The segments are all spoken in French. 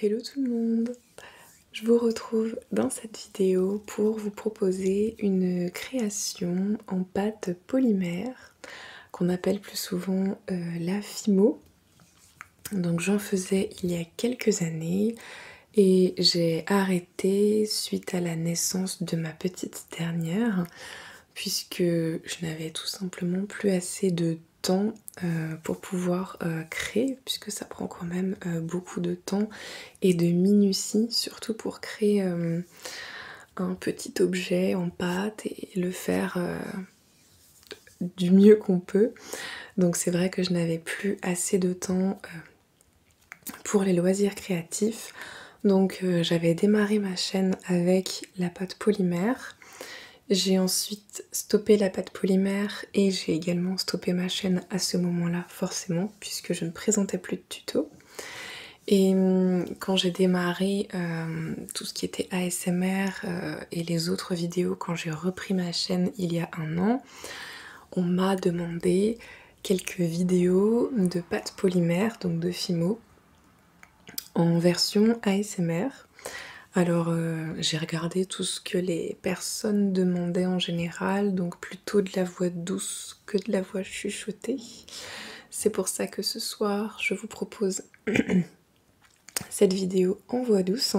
Hello tout le monde! Je vous retrouve dans cette vidéo pour vous proposer une création en pâte polymère qu'on appelle plus souvent la Fimo. Donc j'en faisais il y a quelques années et j'ai arrêté suite à la naissance de ma petite dernière puisque je n'avais tout simplement plus assez de temps pour pouvoir créer, puisque ça prend quand même beaucoup de temps et de minutie, surtout pour créer un petit objet en pâte et le faire du mieux qu'on peut. Donc c'est vrai que je n'avais plus assez de temps pour les loisirs créatifs. Donc j'avais démarré ma chaîne avec la pâte polymère. J'ai ensuite stoppé la pâte polymère et j'ai également stoppé ma chaîne à ce moment-là, forcément, puisque je ne présentais plus de tutos. Et quand j'ai démarré tout ce qui était ASMR et les autres vidéos, quand j'ai repris ma chaîne il y a un an, on m'a demandé quelques vidéos de pâte polymère, donc de Fimo, en version ASMR. Alors j'ai regardé tout ce que les personnes demandaient en général, donc plutôt de la voix douce que de la voix chuchotée. C'est pour ça que ce soir je vous propose cette vidéo en voix douce.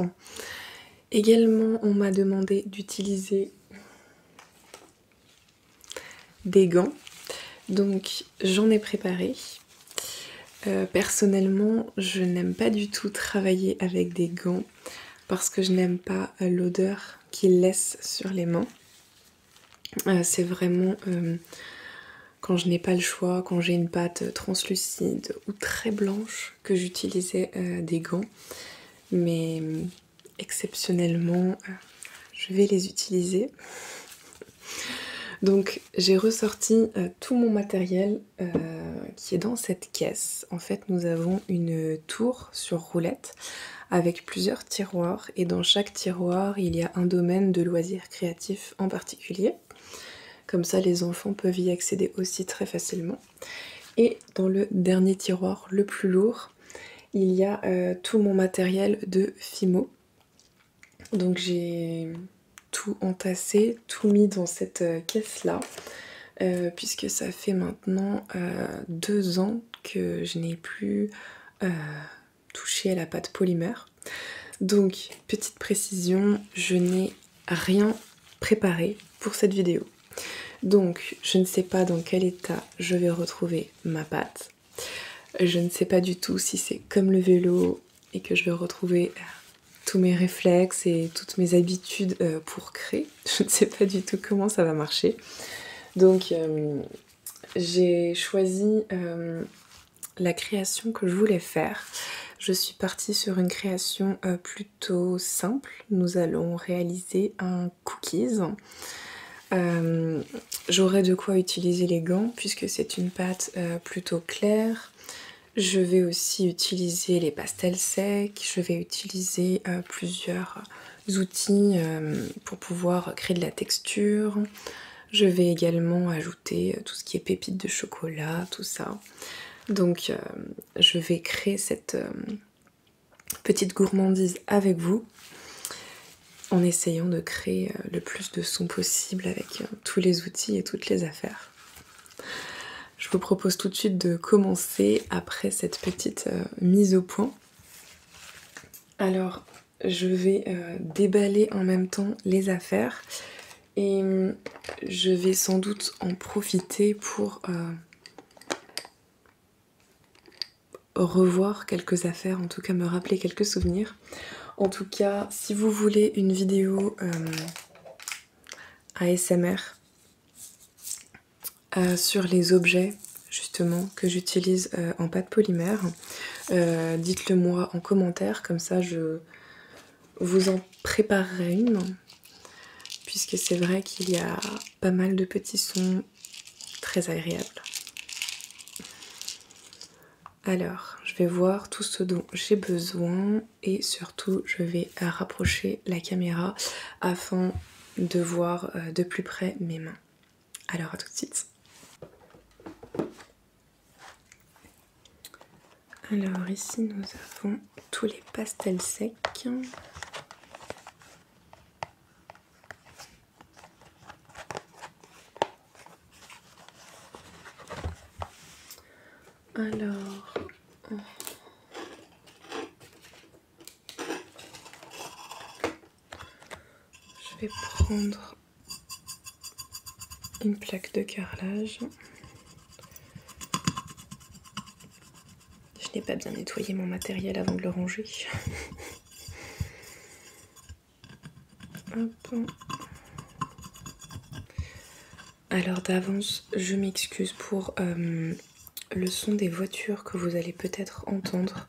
Également on m'a demandé d'utiliser des gants, donc j'en ai préparé. Personnellement je n'aime pas du tout travailler avec des gants parce que je n'aime pas l'odeur qu'ils laissent sur les mains. C'est vraiment quand je n'ai pas le choix, quand j'ai une pâte translucide ou très blanche, que j'utilisais des gants. Mais exceptionnellement, je vais les utiliser. Donc j'ai ressorti tout mon matériel qui est dans cette caisse. En fait, nous avons une tour sur roulette avec plusieurs tiroirs et dans chaque tiroir il y a un domaine de loisirs créatifs en particulier. Comme ça les enfants peuvent y accéder aussi très facilement. Et dans le dernier tiroir, le plus lourd, il y a tout mon matériel de Fimo. Donc j'ai tout entassé, tout mis dans cette caisse là, puisque ça fait maintenant 2 ans que je n'ai plus touché à la pâte polymère. Donc petite précision, je n'ai rien préparé pour cette vidéo. Donc je ne sais pas dans quel état je vais retrouver ma pâte. Je ne sais pas du tout si c'est comme le vélo et que je vais retrouver tous mes réflexes et toutes mes habitudes pour créer. Je ne sais pas du tout comment ça va marcher. Donc j'ai choisi la création que je voulais faire. Je suis partie sur une création plutôt simple. Nous allons réaliser un cookies. J'aurai de quoi utiliser les gants puisque c'est une pâte plutôt claire. Je vais aussi utiliser les pastels secs, je vais utiliser plusieurs outils pour pouvoir créer de la texture. Je vais également ajouter tout ce qui est pépites de chocolat, tout ça. Donc je vais créer cette petite gourmandise avec vous en essayant de créer le plus de son possible avec tous les outils et toutes les affaires. Je vous propose tout de suite de commencer après cette petite mise au point. Alors, je vais déballer en même temps les affaires et je vais sans doute en profiter pour revoir quelques affaires, en tout cas me rappeler quelques souvenirs. En tout cas, si vous voulez une vidéo ASMR sur les objets justement que j'utilise en pâte polymère, dites-le moi en commentaire, comme ça je vous en préparerai une, puisque c'est vrai qu'il y a pas mal de petits sons très agréables. Alors, je vais voir tout ce dont j'ai besoin et surtout je vais rapprocher la caméra afin de voir de plus près mes mains. Alors à tout de suite. Alors ici nous avons tous les pastels secs. Alors, je vais prendre une plaque de carrelage. Je n'ai pas bien nettoyé mon matériel avant de le ranger. Hop. Alors d'avance, je m'excuse pour le son des voitures que vous allez peut-être entendre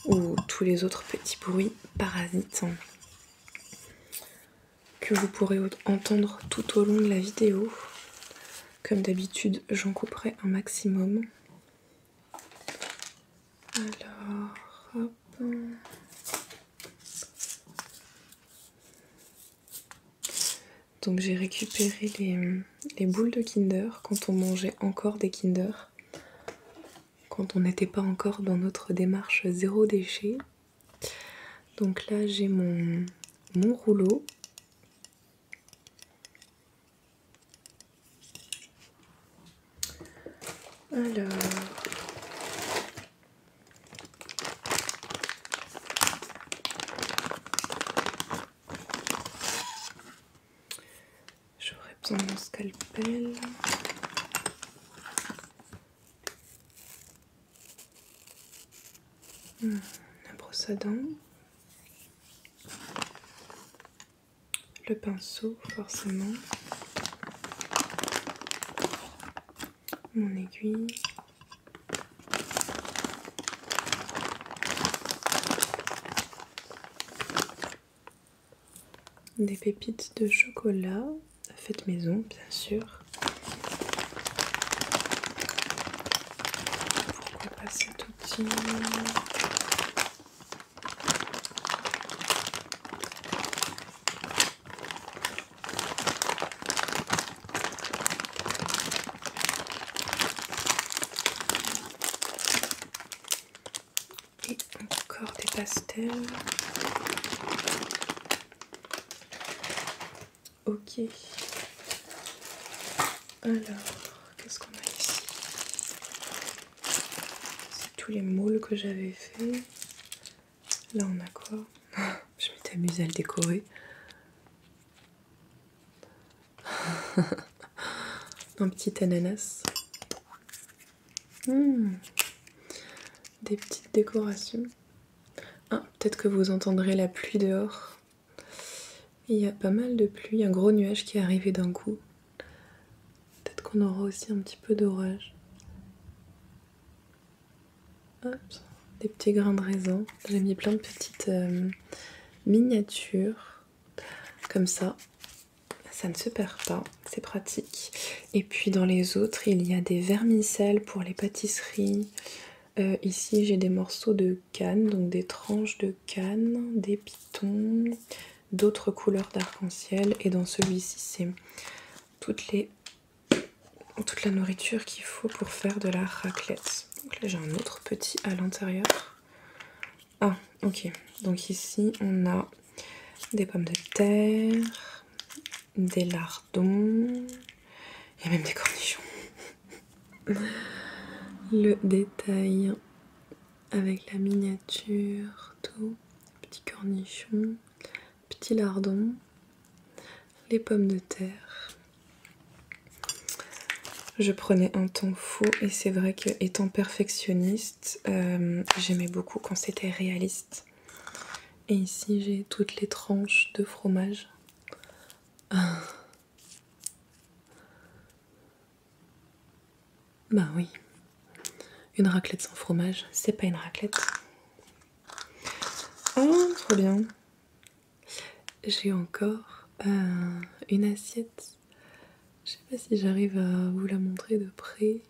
ou tous les autres petits bruits parasites que vous pourrez entendre tout au long de la vidéo. Comme d'habitude, j'en couperai un maximum. Alors, hop. Donc j'ai récupéré les boules de Kinder quand on mangeait encore des Kinder, quand on n'était pas encore dans notre démarche zéro déchet. Donc là j'ai mon rouleau. Alors... j'aurais besoin de mon scalpel. La brosse à dents. Le pinceau, forcément. Mon aiguille. Des pépites de chocolat, faites maison, bien sûr. Pourquoi pas cet outil? Et encore des pastels. Ok. Alors, qu'est-ce qu'on a ici? C'est tous les moules que j'avais fait. Là, on a quoi? Je m'étais amusée à le décorer. Un petit ananas. Des petites décorations. Ah, peut-être que vous entendrez la pluie dehors. Il y a pas mal de pluie, un gros nuage qui est arrivé d'un coup. Peut-être qu'on aura aussi un petit peu d'orage. Hop, des petits grains de raisin. J'ai mis plein de petites miniatures. Comme ça. Ça ne se perd pas, c'est pratique. Et puis dans les autres, il y a des vermicelles pour les pâtisseries. Ici, j'ai des morceaux de canne, donc des tranches de canne, des pitons, d'autres couleurs d'arc-en-ciel. Et dans celui-ci, c'est toute la nourriture qu'il faut pour faire de la raclette. Donc là, j'ai un autre petit à l'intérieur. Ah, ok. Donc ici, on a des pommes de terre, des lardons, il y a même des cornichons. Le détail avec la miniature, tout, petits cornichons, petits lardons, les pommes de terre. Je prenais un temps fou et c'est vrai que étant perfectionniste, j'aimais beaucoup quand c'était réaliste. Et ici j'ai toutes les tranches de fromage. Bah oui, une raclette sans fromage, c'est pas une raclette. Oh, trop bien. J'ai encore une assiette. Je sais pas si j'arrive à vous la montrer de près.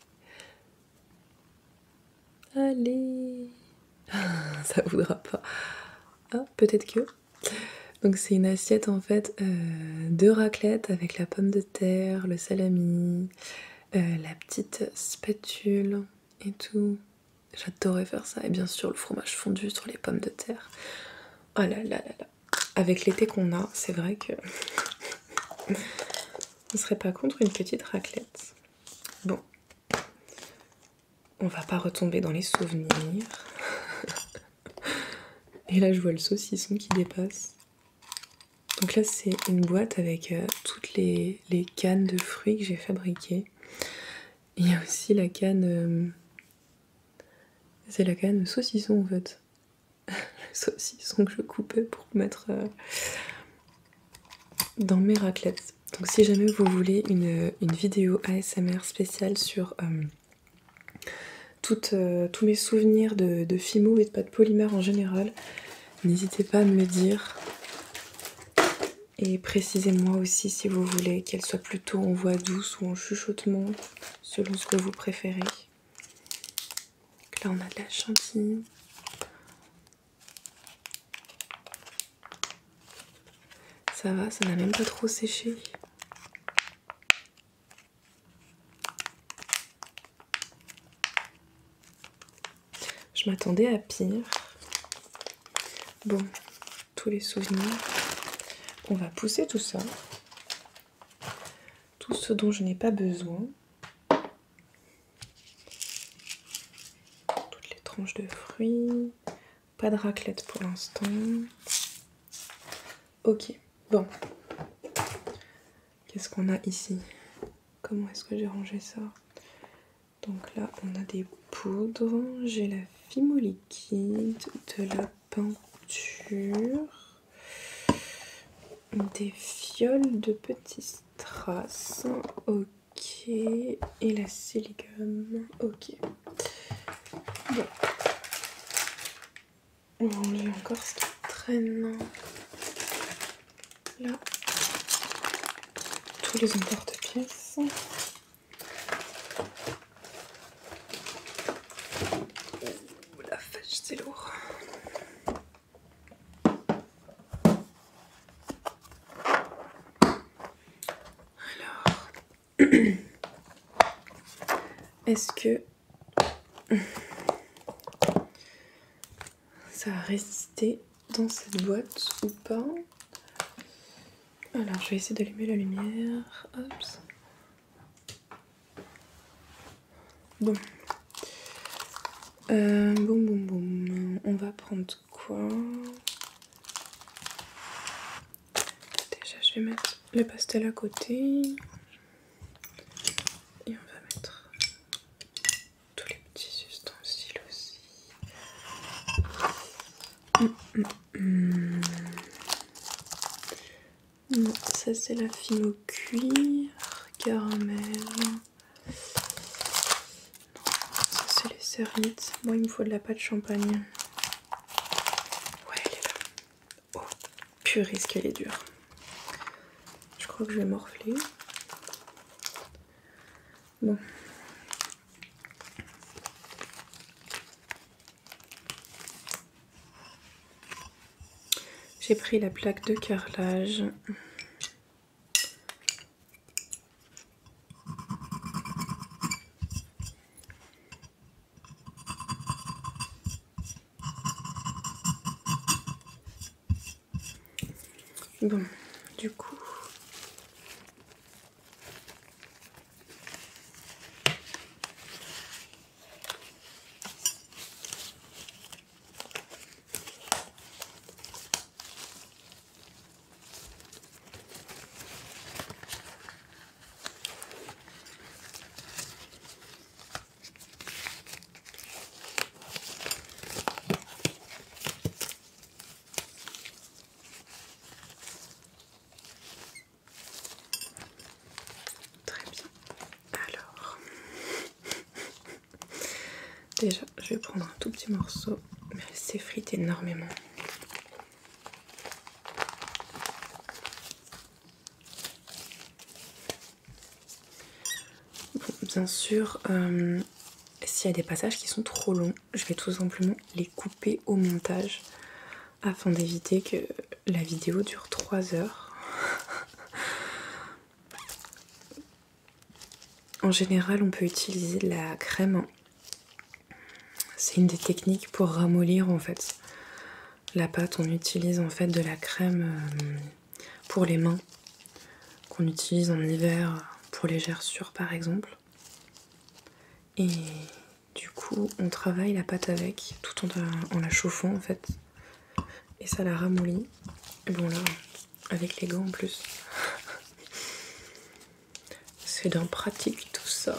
Allez. Ça voudra pas. Ah, peut-être que. Donc c'est une assiette en fait de raclette avec la pomme de terre, le salami, la petite spatule et tout. J'adorais faire ça. Et bien sûr, le fromage fondu sur les pommes de terre. Oh là là là là. Avec l'été qu'on a, c'est vrai que on serait pas contre une petite raclette. Bon, on va pas retomber dans les souvenirs. Et là, je vois le saucisson qui dépasse. Donc là, c'est une boîte avec toutes les cannes de fruits que j'ai fabriquées. Il y a aussi la canne... c'est la canne saucisson en fait. Le saucisson que je coupais pour mettre dans mes raclettes. Donc si jamais vous voulez une vidéo ASMR spéciale sur tous mes souvenirs de Fimo et de pâte polymère en général, n'hésitez pas à me le dire. Et précisez-moi aussi si vous voulez qu'elle soit plutôt en voix douce ou en chuchotement, selon ce que vous préférez. Donc là, on a de la chantilly. Ça va, ça n'a même pas trop séché. Je m'attendais à pire. Bon, tous les souvenirs. On va pousser tout ça. Tout ce dont je n'ai pas besoin. Toutes les tranches de fruits. Pas de raclette pour l'instant. Ok, bon. Qu'est-ce qu'on a ici? Comment est-ce que j'ai rangé ça? Donc là, on a des poudres. J'ai la Fimo liquide, de la peinture, des fioles de petits strass. Ok. Et la silicone. Ok. Bon. On va enlever encore ce qui traîne. Là. Tous les emporte-pièces. Oh la vache, c'est lourd. Alors. Est-ce que ça a résisté dans cette boîte ou pas? Alors, je vais essayer d'allumer la lumière. Hop. Bon. Bon. On va prendre quoi? Déjà, je vais mettre le pastel à côté. Et on va mettre tous les petits ustensiles aussi. Non, ça c'est la Fimo cuir, caramel. Non, ça c'est les serviettes. Bon, il me faut de la pâte champagne. Ouais, elle est là. Oh, purée, ce qu'elle est dure. Je crois que je vais morfler. Bon. J'ai pris la plaque de carrelage. Bon, du coup... Déjà, je vais prendre un tout petit morceau, mais elle s'effrite énormément. Bon, bien sûr, s'il y a des passages qui sont trop longs, je vais tout simplement les couper au montage afin d'éviter que la vidéo dure 3 heures. En général, on peut utiliser de la crème C'est une des techniques pour ramollir en fait la pâte. On utilise en fait de la crème pour les mains qu'on utilise en hiver pour les gerçures par exemple. Et du coup on travaille la pâte avec tout en la chauffant en fait. Et ça la ramollit. Et bon là, avec les gants en plus. C'est d'un pratique tout ça.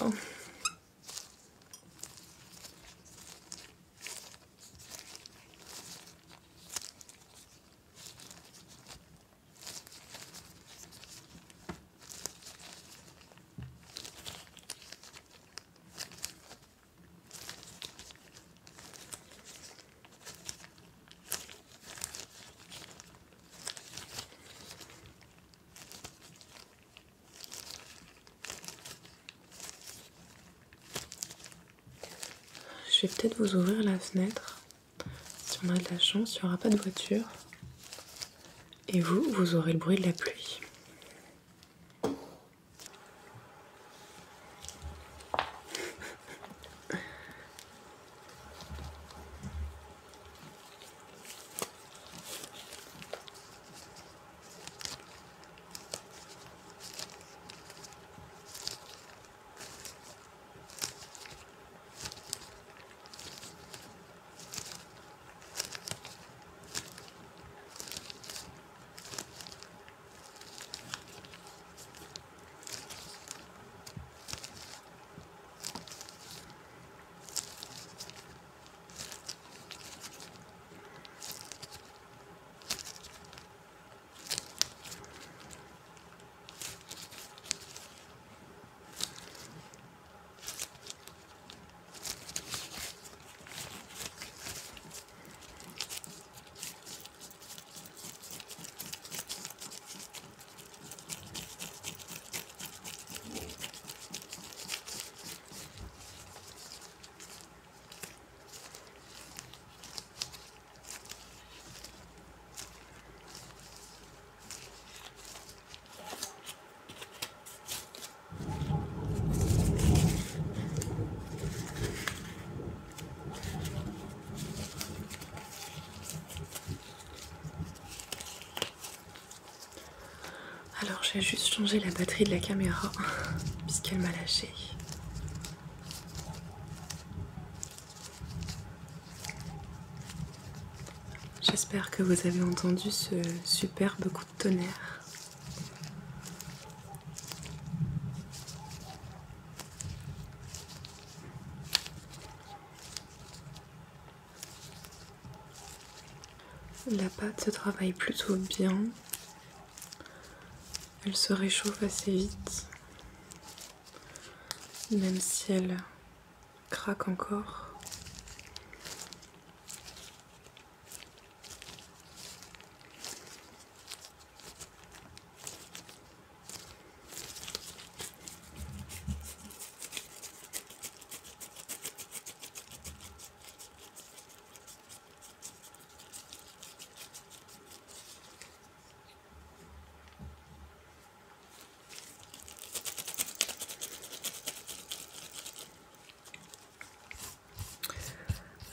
Je vais peut-être vous ouvrir la fenêtre. Si on a de la chance, il n'y aura pas de voiture. Et vous aurez le bruit de la pluie. Alors j'ai juste changé la batterie de la caméra puisqu'elle m'a lâché. J'espère que vous avez entendu ce superbe coup de tonnerre. La pâte se travaille plutôt bien. Elle se réchauffe assez vite, même si elle craque encore.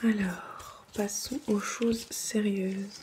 Alors, passons aux choses sérieuses.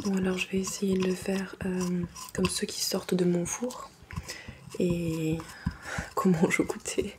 Bon, alors je vais essayer de le faire comme ceux qui sortent de mon four et comment je goûtais.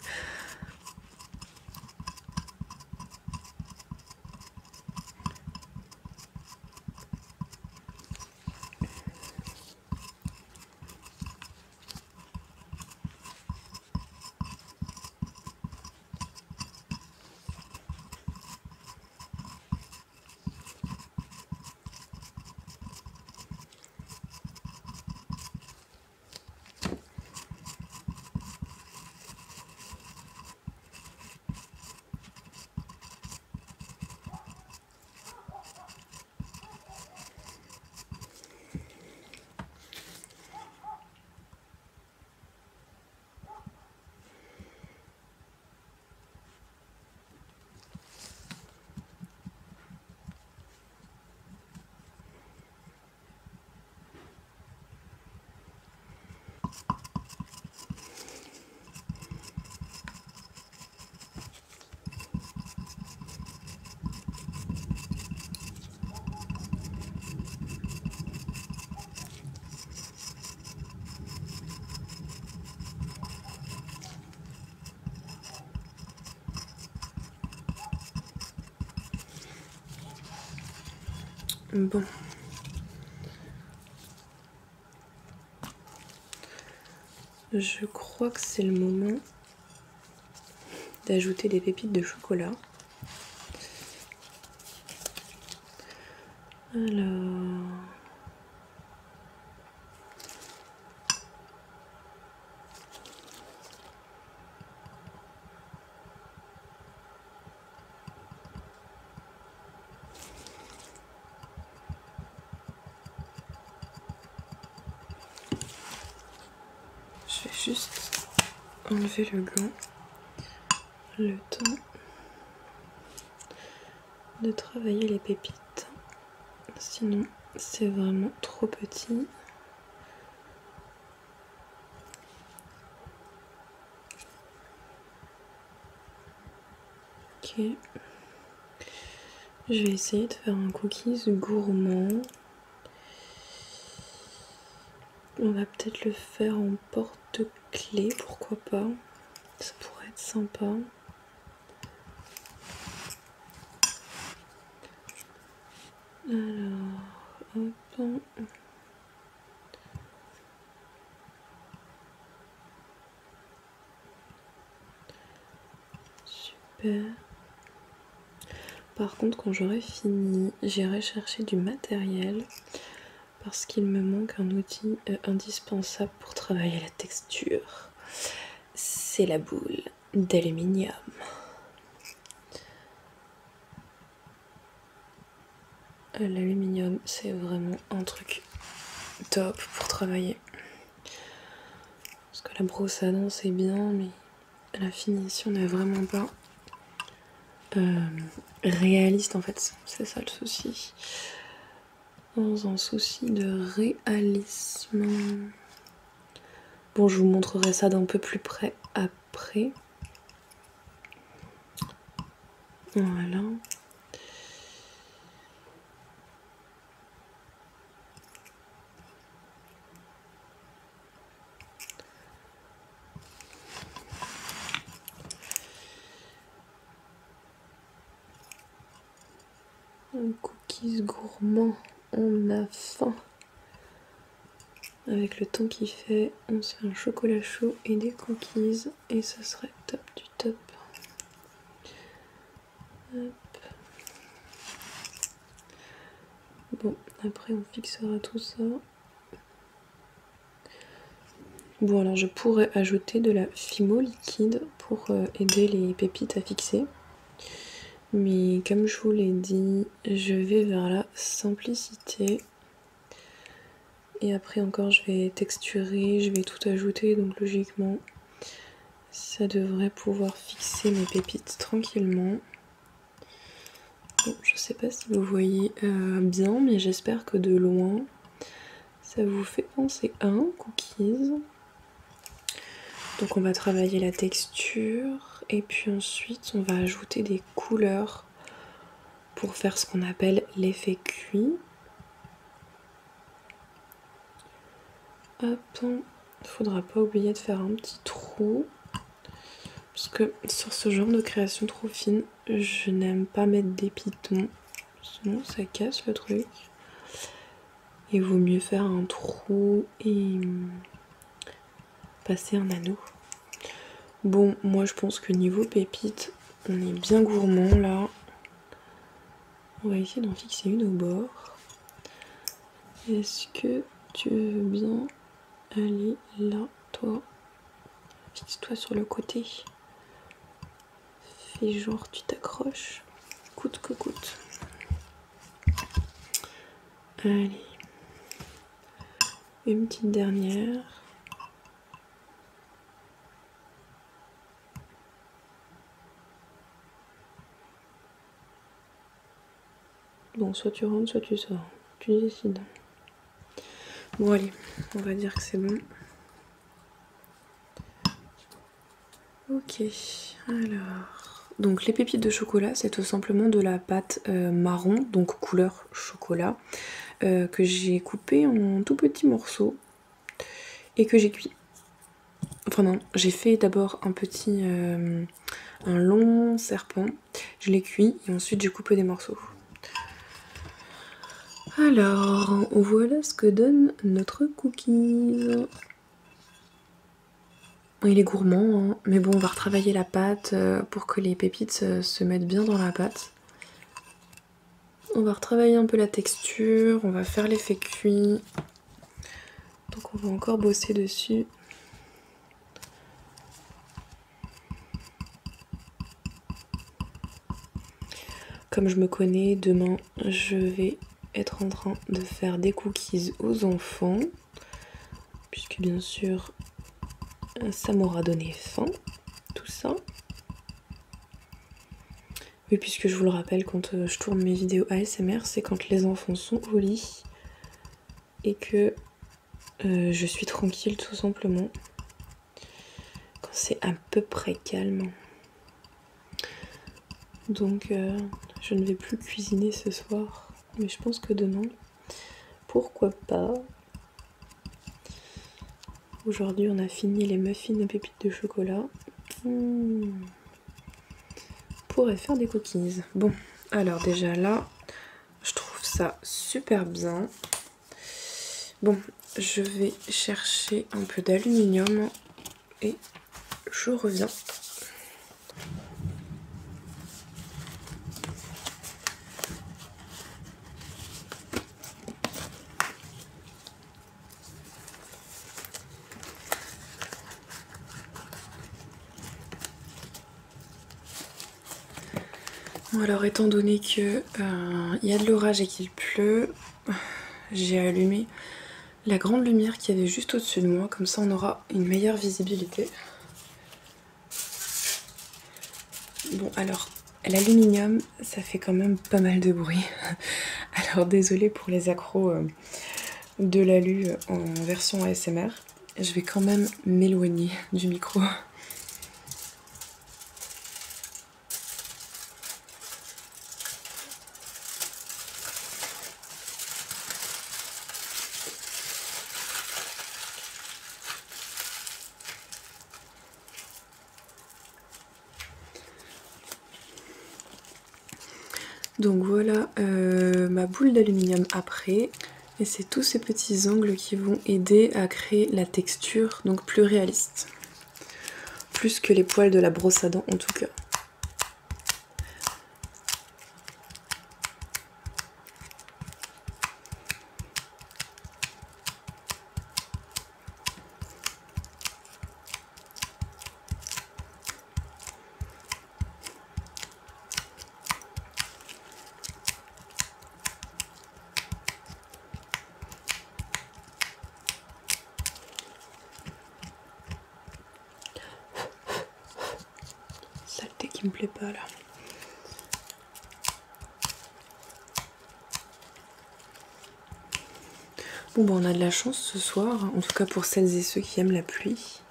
Bon. Je crois que c'est le moment d'ajouter des pépites de chocolat. Alors... je vais juste enlever le gland, le temps de travailler les pépites. Sinon, c'est vraiment trop petit. Ok. Je vais essayer de faire un cookies gourmand. On va peut-être le faire en porte-clés, pourquoi pas. Ça pourrait être sympa. Alors, hop. Super. Par contre, quand j'aurai fini, j'irai chercher du matériel parce qu'il me manque un outil indispensable pour travailler la texture. C'est la boule d'aluminium. L'aluminium, c'est vraiment un truc top pour travailler. Parce que la brosse à dents, c'est bien, mais la finition n'est vraiment pas réaliste en fait. C'est ça le souci. Dans un souci de réalisme. Bon, je vous montrerai ça d'un peu plus près après. Voilà. Un cookies gourmand, on a faim. Avec le temps qu'il fait, on se fait un chocolat chaud et des cookies et ce serait top du top. Hop. Bon, après on fixera tout ça. Bon, alors je pourrais ajouter de la Fimo liquide pour aider les pépites à fixer. Mais comme je vous l'ai dit, je vais vers la simplicité. Et après encore, je vais texturer, je vais tout ajouter. Donc logiquement, ça devrait pouvoir fixer mes pépites tranquillement. Bon, je sais pas si vous voyez bien, mais j'espère que de loin, ça vous fait penser à un cookies. Donc on va travailler la texture et puis ensuite on va ajouter des couleurs pour faire ce qu'on appelle l'effet cuit. Hop, faudra pas oublier de faire un petit trou. Parce que sur ce genre de création trop fine, je n'aime pas mettre des pitons. Sinon ça casse le truc. Il vaut mieux faire un trou et passer un anneau. Bon, moi je pense que niveau pépites, on est bien gourmand là. On va essayer d'en fixer une au bord. Est-ce que tu veux bien aller là, toi? Fixe-toi sur le côté. Fais genre tu t'accroches, coûte que coûte. Allez. Une petite dernière. Bon, soit tu rentres, soit tu sors. Tu décides. Bon, allez, on va dire que c'est bon. Ok, alors... Donc les pépites de chocolat, c'est tout simplement de la pâte marron, donc couleur chocolat, que j'ai coupé en tout petits morceaux et que j'ai cuit. Enfin non, j'ai fait d'abord un long serpent, je l'ai cuit et ensuite j'ai coupé des morceaux. Alors, voilà ce que donne notre cookies. Il est gourmand, hein, mais bon, on va retravailler la pâte pour que les pépites se mettent bien dans la pâte. On va retravailler un peu la texture, on va faire l'effet cuit. Donc on va encore bosser dessus. Comme je me connais, demain je vais être en train de faire des cookies aux enfants. Puisque bien sûr, ça m'aura donné faim, tout ça. Oui, puisque je vous le rappelle, quand je tourne mes vidéos ASMR, c'est quand les enfants sont au lit et que je suis tranquille tout simplement. Quand c'est à peu près calme. Donc je ne vais plus cuisiner ce soir, mais je pense que demain, pourquoi pas. Aujourd'hui on a fini les muffins aux pépites de chocolat. On pourrait faire des cookies. Bon, alors déjà là, je trouve ça super bien. Bon, je vais chercher un peu d'aluminium et je reviens. Bon, alors étant donné que y a de l'orage et qu'il pleut, j'ai allumé la grande lumière qu'il y avait juste au-dessus de moi, comme ça on aura une meilleure visibilité. Bon alors, l'aluminium, ça fait quand même pas mal de bruit. Alors désolée pour les accros de l'alu en version ASMR. Je vais quand même m'éloigner du micro. Donc voilà ma boule d'aluminium après. Et c'est tous ces petits angles qui vont aider à créer la texture donc plus réaliste. Plus que les poils de la brosse à dents en tout cas. Saleté qui me plaît pas là. Bon bah on a de la chance ce soir, en tout cas pour celles et ceux qui aiment la pluie.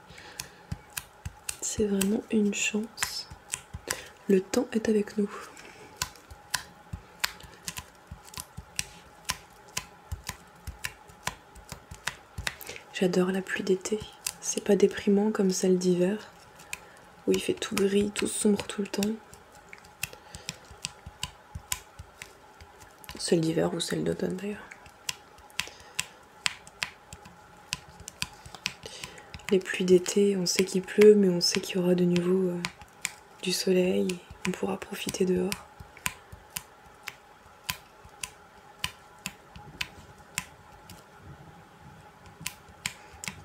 C'est vraiment une chance. Le temps est avec nous. J'adore la pluie d'été. C'est pas déprimant comme celle d'hiver, où il fait tout gris, tout sombre tout le temps. Celle d'hiver ou celle d'automne d'ailleurs. Les pluies d'été, on sait qu'il pleut, mais on sait qu'il y aura de nouveau du soleil, on pourra profiter dehors.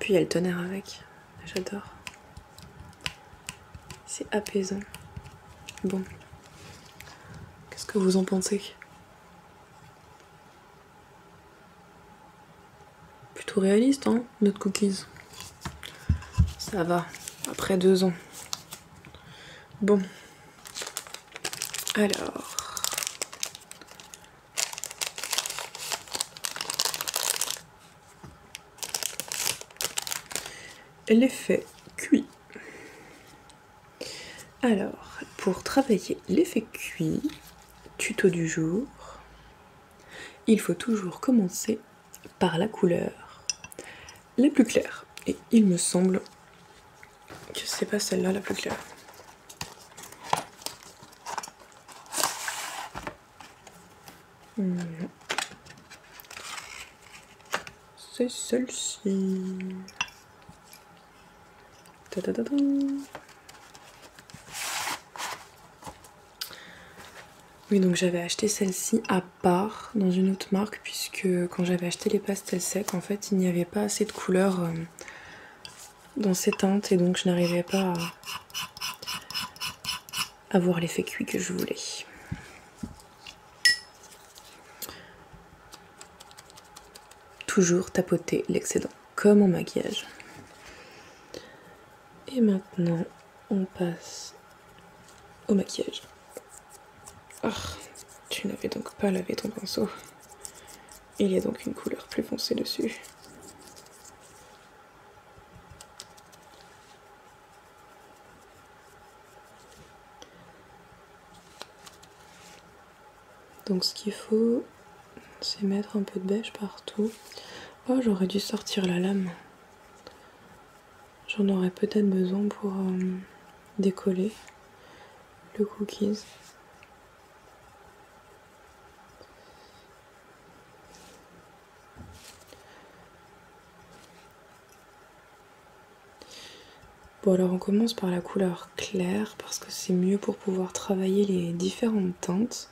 Puis il y a le tonnerre avec, j'adore. C'est apaisant. Bon, qu'est-ce que vous en pensez? Plutôt réaliste, hein, notre cookies. Ça va, après 2 ans. Bon, alors... l'effet cuit. Alors, pour travailler l'effet cuit, tuto du jour, il faut toujours commencer par la couleur la plus claire. Et il me semble que c'est pas celle-là la plus claire. Non. C'est celle-ci. Oui, donc j'avais acheté celle-ci à part dans une autre marque, puisque quand j'avais acheté les pastels secs, en fait, il n'y avait pas assez de couleurs dans ces teintes, et donc je n'arrivais pas à avoir l'effet cuit que je voulais. Toujours tapoter l'excédent, comme en maquillage. Et maintenant, on passe au maquillage. Ah, tu n'avais donc pas lavé ton pinceau. Il y a donc une couleur plus foncée dessus. Donc ce qu'il faut, c'est mettre un peu de beige partout. Oh, j'aurais dû sortir la lame. J'en aurais peut-être besoin pour décoller le cookies. Bon, alors on commence par la couleur claire parce que c'est mieux pour pouvoir travailler les différentes teintes.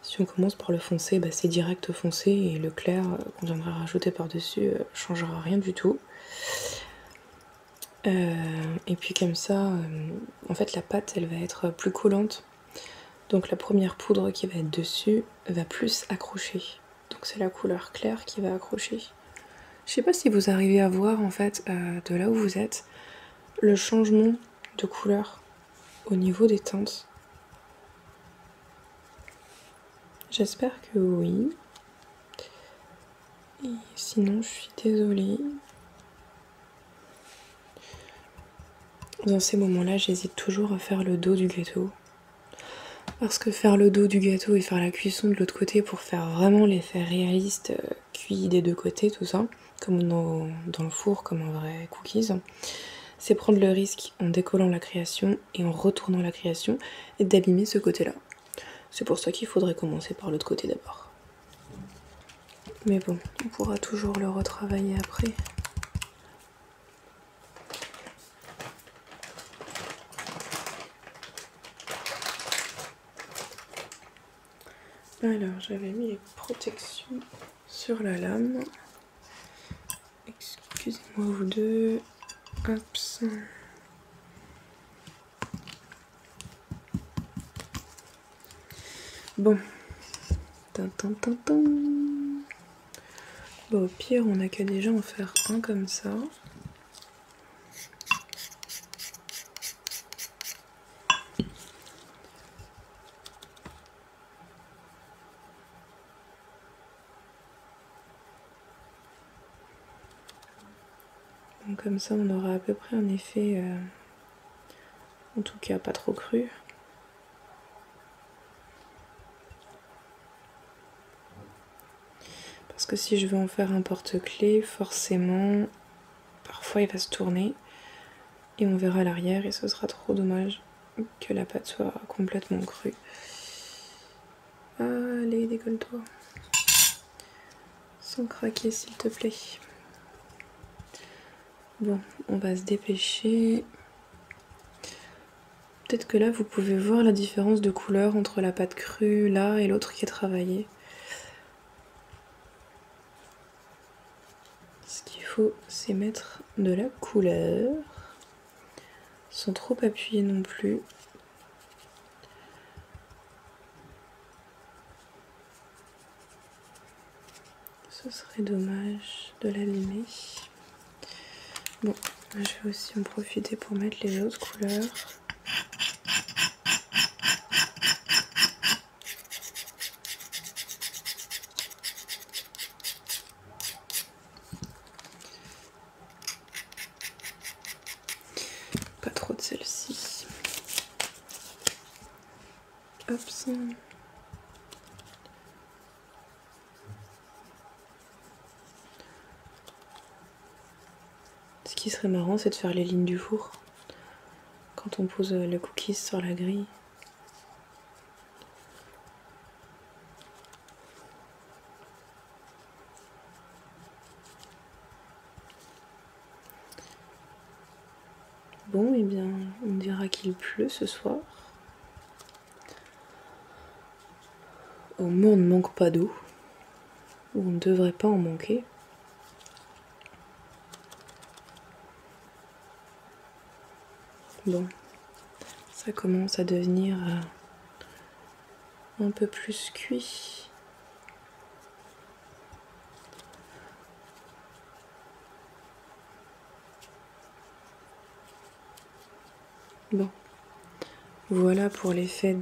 Si on commence par le foncé, bah c'est direct foncé, et le clair qu'on viendra rajouter par-dessus changera rien du tout. Et puis comme ça, en fait la pâte elle va être plus collante. Donc la première poudre qui va être dessus va plus accrocher. Donc c'est la couleur claire qui va accrocher. Je sais pas si vous arrivez à voir en fait de là où vous êtes le changement de couleur au niveau des teintes. J'espère que oui. Et sinon je suis désolée. Dans ces moments-là, j'hésite toujours à faire le dos du gâteau. Parce que faire le dos du gâteau et faire la cuisson de l'autre côté pour faire vraiment l'effet réaliste, cuit des deux côtés, tout ça, comme dans le four, comme un vrai cookies, c'est prendre le risque en décollant la création et en retournant la création et d'abîmer ce côté-là. C'est pour ça qu'il faudrait commencer par l'autre côté d'abord. Mais bon, on pourra toujours le retravailler après. Alors, j'avais mis les protections sur la lame. Excusez-moi vous deux. Hop. Bon. Bon, au pire, on n'a qu'à déjà en faire un comme ça. Donc comme ça, on aura à peu près un effet, en tout cas pas trop cru. Parce que si je veux en faire un porte-clés, forcément, fois il va se tourner et on verra l'arrière et ce sera trop dommage que la pâte soit complètement crue. Allez, décolle-toi. Sans craquer s'il te plaît. Bon, on va se dépêcher. Peut-être que là vous pouvez voir la différence de couleur entre la pâte crue là et l'autre qui est travaillée. Ce qu'il faut, c'est mettre de la couleur, sans trop appuyer non plus. Ce serait dommage de l'abîmer. Bon, je vais aussi en profiter pour mettre les autres couleurs. Pas trop de celle-ci. Hop ça. Ce qui serait marrant, c'est de faire les lignes du four quand on pose le cookies sur la grille. Bon, et bien, on dira qu'il pleut ce soir. Au moins, on ne manque pas d'eau. Ou on ne devrait pas en manquer. Bon, ça commence à devenir un peu plus cuit. Bon, voilà pour l'effet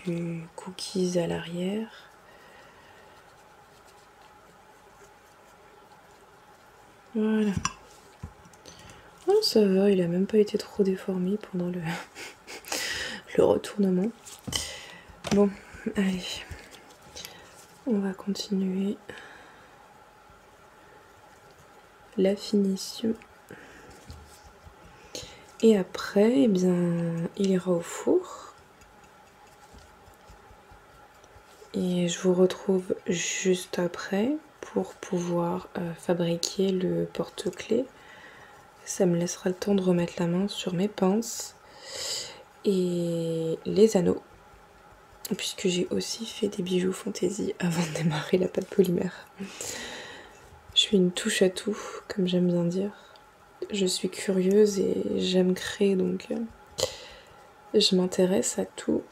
du cookies à l'arrière. Voilà. Oh, ça va, il a même pas été trop déformé pendant le, le retournement. Bon, allez. On va continuer la finition. Et après, eh bien, il ira au four. Et je vous retrouve juste après pour pouvoir fabriquer le porte-clés. Ça me laissera le temps de remettre la main sur mes pinces et les anneaux. Puisque j'ai aussi fait des bijoux fantaisie avant de démarrer la pâte polymère. Je suis une touche à tout, comme j'aime bien dire. Je suis curieuse et j'aime créer, donc je m'intéresse à tout.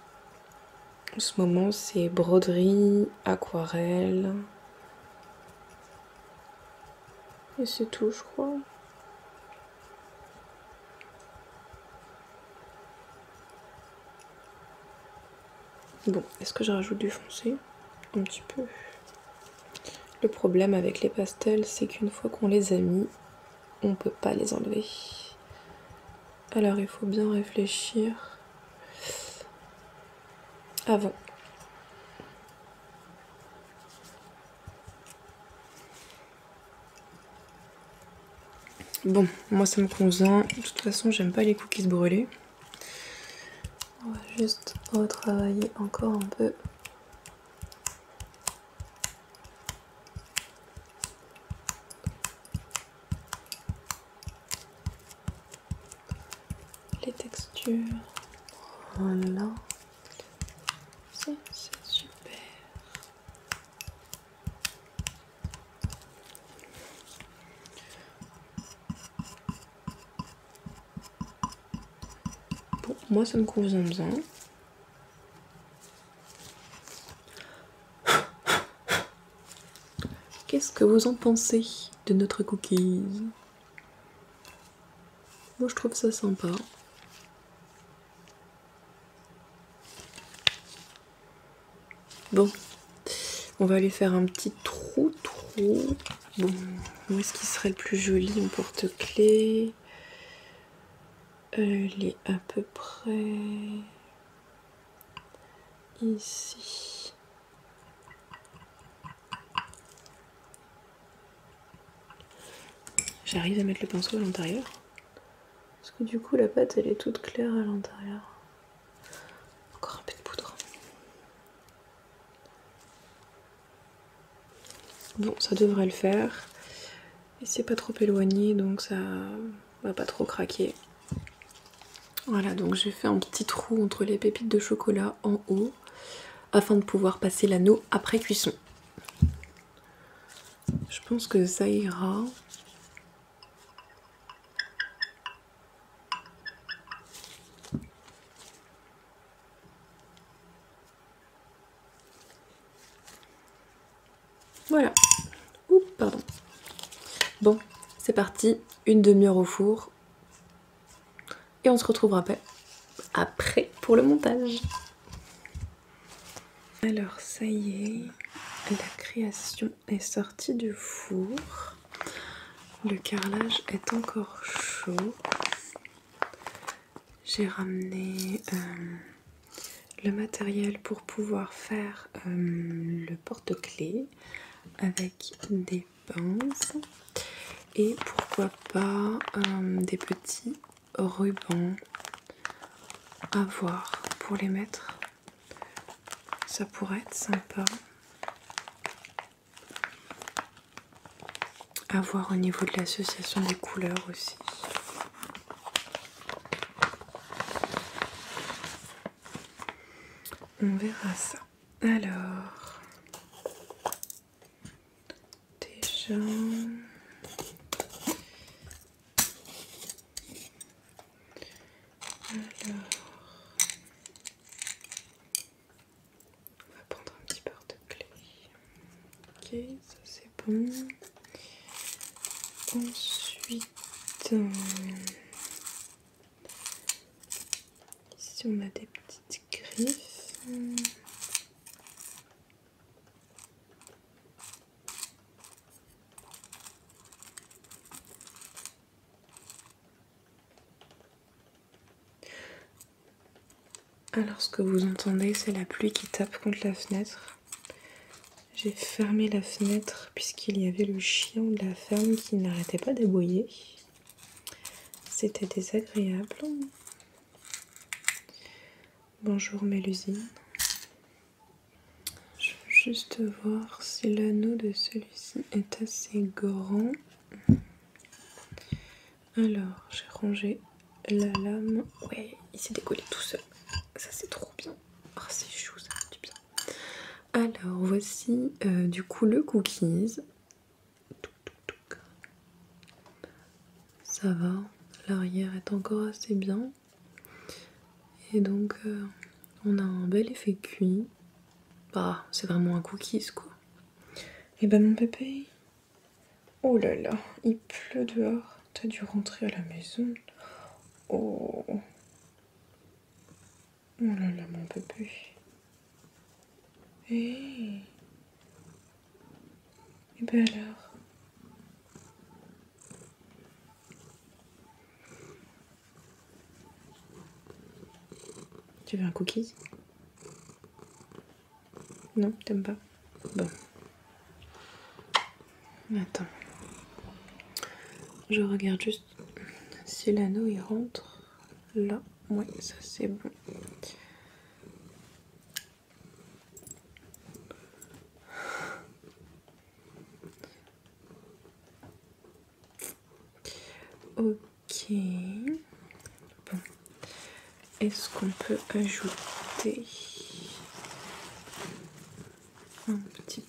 En ce moment, c'est broderie, aquarelle. Et c'est tout, je crois. Bon, est-ce que je rajoute du foncé? Un petit peu. Le problème avec les pastels, c'est qu'une fois qu'on les a mis, on peut pas les enlever. Alors il faut bien réfléchir avant. Bon, moi ça me convient. De toute façon, j'aime pas les cookies brûlés. On va juste retravailler encore un peu. Les textures. Voilà. Ça, c'est super. Bon, moi ça me convient bien. Qu'est-ce que vous en pensez de notre cookies? Moi je trouve ça sympa. Bon, on va aller faire un petit trou. Bon, où est-ce qu'il serait le plus joli en porte-clés? Il est à peu près ici. J'arrive à mettre le pinceau à l'intérieur. Parce que du coup la pâte elle est toute claire à l'intérieur. Encore un peu de poudre. Bon, ça devrait le faire. Et c'est pas trop éloigné donc ça va pas trop craquer. Voilà, donc j'ai fait un petit trou entre les pépites de chocolat en haut afin de pouvoir passer l'anneau après cuisson. Je pense que ça ira. Voilà. Oups, pardon. Bon, c'est parti. Une demi-heure au four. Et on se retrouvera après pour le montage. Alors ça y est, la création est sortie du four. Le carrelage est encore chaud. J'ai ramené le matériel pour pouvoir faire le porte-clés avec des pinces et pourquoi pas des petits rubans à voir pour les mettre. Ça pourrait être sympa à voir au niveau de l'association des couleurs aussi. On verra ça. Alors, déjà, on va prendre un petit porte-clés. Ok, ça c'est bon. Ensuite, ici on a des petites griffes. Alors ce que vous entendez, c'est la pluie qui tape contre la fenêtre. J'ai fermé la fenêtre puisqu'il y avait le chien de la ferme qui n'arrêtait pas d'aboyer. C'était désagréable. Bonjour Mélusine. Je veux juste voir si l'anneau de celui-ci est assez grand. Alors, j'ai rangé la lame. Ouais, il s'est décollé tout seul. Ça c'est trop bien. Oh, c'est chou, ça fait du bien. Alors, voici du coup le cookies. Ça va, l'arrière est encore assez bien. Et donc, on a un bel effet cuit. Bah, c'est vraiment un cookies quoi. Et ben mon pépé. Oh là là, il pleut dehors. T'as dû rentrer à la maison. Oh. Oh là là, mon pépé. Et ben alors. Tu veux un cookies? Non, t'aimes pas? Bon. Attends. Je regarde juste si l'anneau il rentre là. Ouais, ça c'est bon. Ok. Bon. Est-ce qu'on peut ajouter un petit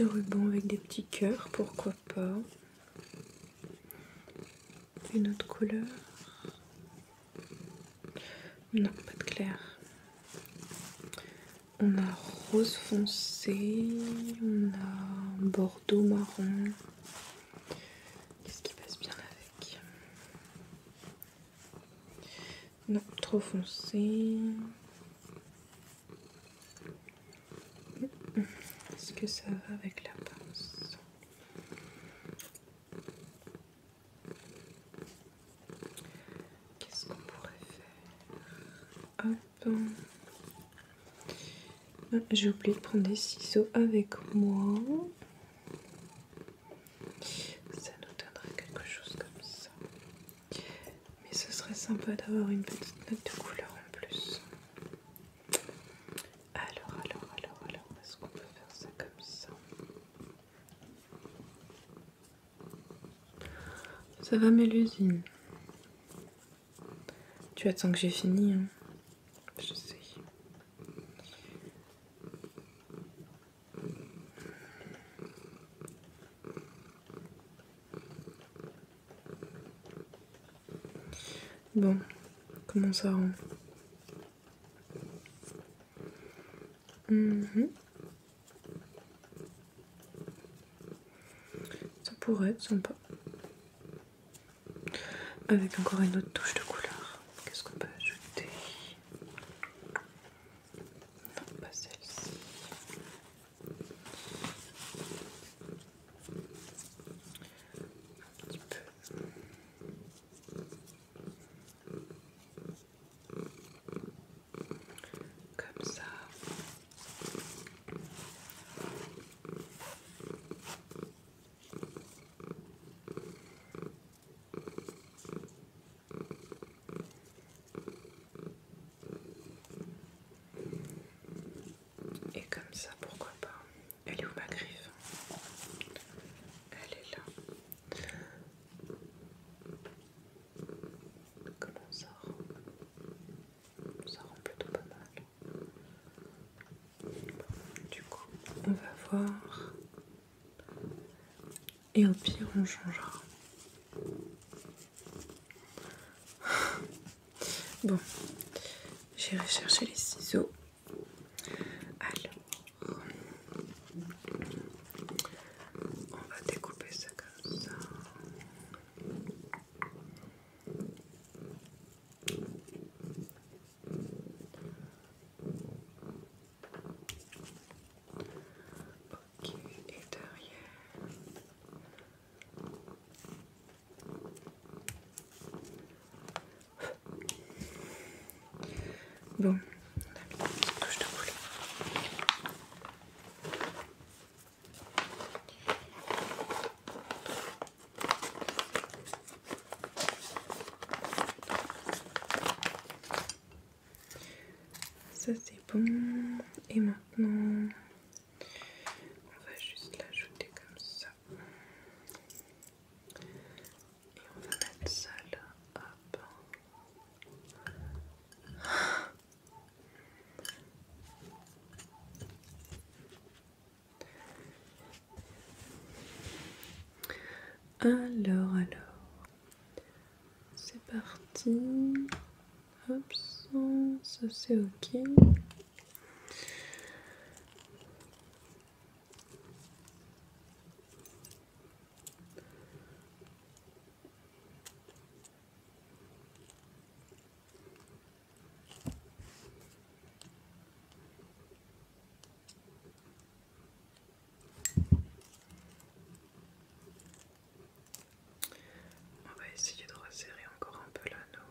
ruban avec des petits cœurs? Pourquoi pas? Une autre couleur? Non, pas de clair. On a rose foncé, on a bordeaux marron. Qu'est-ce qui passe bien avec? Non, trop foncé. Est-ce que ça va avec la pince? Qu'est-ce qu'on pourrait faire? Hop. Ah, j'ai oublié de prendre des ciseaux avec moi. Ça nous donnera sympa d'avoir une petite note de couleur en plus. Alors, est-ce qu'on peut faire ça comme ça? Ça va, Mélusine? Tu attends que j'ai fini, hein? Je sais. Bon, comment ça rend? Ça pourrait être sympa. Avec encore une autre touche de couleur. Qu'est-ce qu'on peut ajouter? Non, pas celle-ci. Un petit peu. Comme ça. Et comme ça, pourquoi pas. Elle est où ma griffe? Elle est là. Comment ça rend? Ça rend plutôt pas mal. Bon, du coup, on va voir. Et au pire, on changera. Bon, j'irai chercher les ciseaux. Alors, on va découper ça comme ça. Ok, et derrière. Bon, on a mis une petite touche de couleur. Ça c'est bon. Et maintenant, on va juste l'ajouter comme ça. Et on va mettre ça là. Hop. Alors, c'est parti. Hop, ça c'est ok. On va essayer de resserrer encore un peu l'anneau.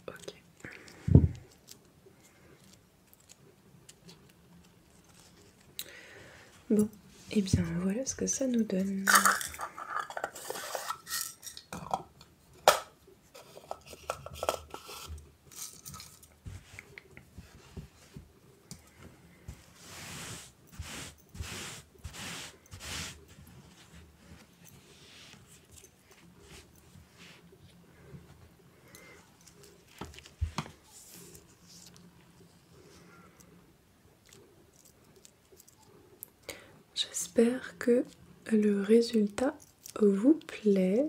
Ok. Bon, et bien voilà ce que ça nous donne. J'espère que le résultat vous plaît.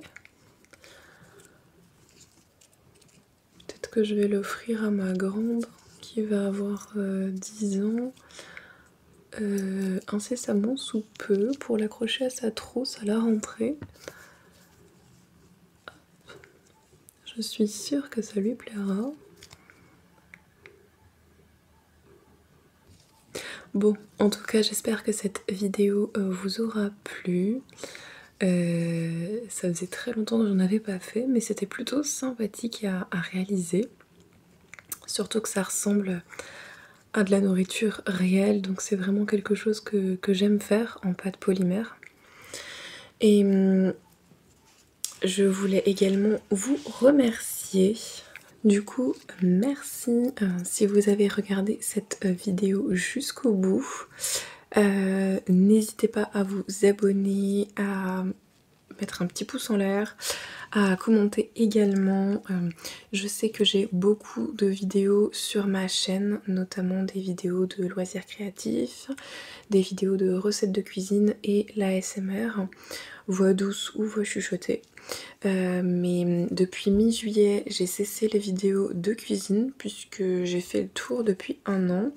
Peut-être que je vais l'offrir à ma grande qui va avoir 10 ans incessamment sous peu pour l'accrocher à sa trousse à la rentrée. Je suis sûre que ça lui plaira. Bon, en tout cas, j'espère que cette vidéo vous aura plu. Ça faisait très longtemps que j'en avais pas fait, mais c'était plutôt sympathique à réaliser. Surtout que ça ressemble à de la nourriture réelle, donc c'est vraiment quelque chose que j'aime faire en pâte polymère. Et je voulais également vous remercier. Du coup, merci si vous avez regardé cette vidéo jusqu'au bout. N'hésitez pas à vous abonner, à mettre un petit pouce en l'air, à commenter également. Je sais que j'ai beaucoup de vidéos sur ma chaîne, notamment des vidéos de loisirs créatifs, des vidéos de recettes de cuisine et l'ASMR, voix douce ou voix chuchotée. Mais depuis mi-juillet, j'ai cessé les vidéos de cuisine puisque j'ai fait le tour depuis 1 an.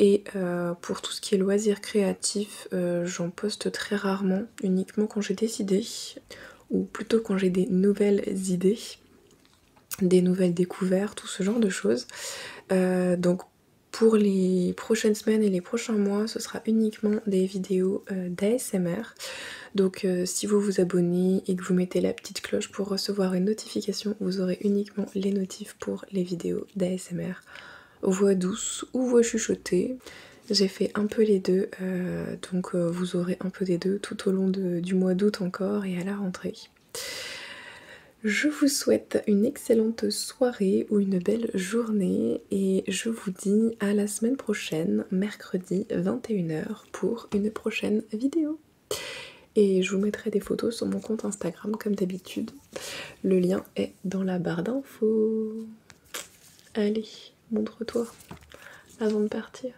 Et pour tout ce qui est loisirs créatifs, j'en poste très rarement, uniquement quand j'ai des idées, ou plutôt quand j'ai des nouvelles idées, des nouvelles découvertes, tout ce genre de choses. Donc pour les prochaines semaines et les prochains mois, ce sera uniquement des vidéos d'ASMR. Donc si vous vous abonnez et que vous mettez la petite cloche pour recevoir une notification, vous aurez uniquement les notifs pour les vidéos d'ASMR. Voix douce ou voix chuchotée. J'ai fait un peu les deux, donc vous aurez un peu des deux tout au long du mois d'août encore et à la rentrée. Je vous souhaite une excellente soirée ou une belle journée et je vous dis à la semaine prochaine, mercredi 21 h pour une prochaine vidéo. Et je vous mettrai des photos sur mon compte Instagram comme d'habitude. Le lien est dans la barre d'infos. Allez, montre-toi avant de partir.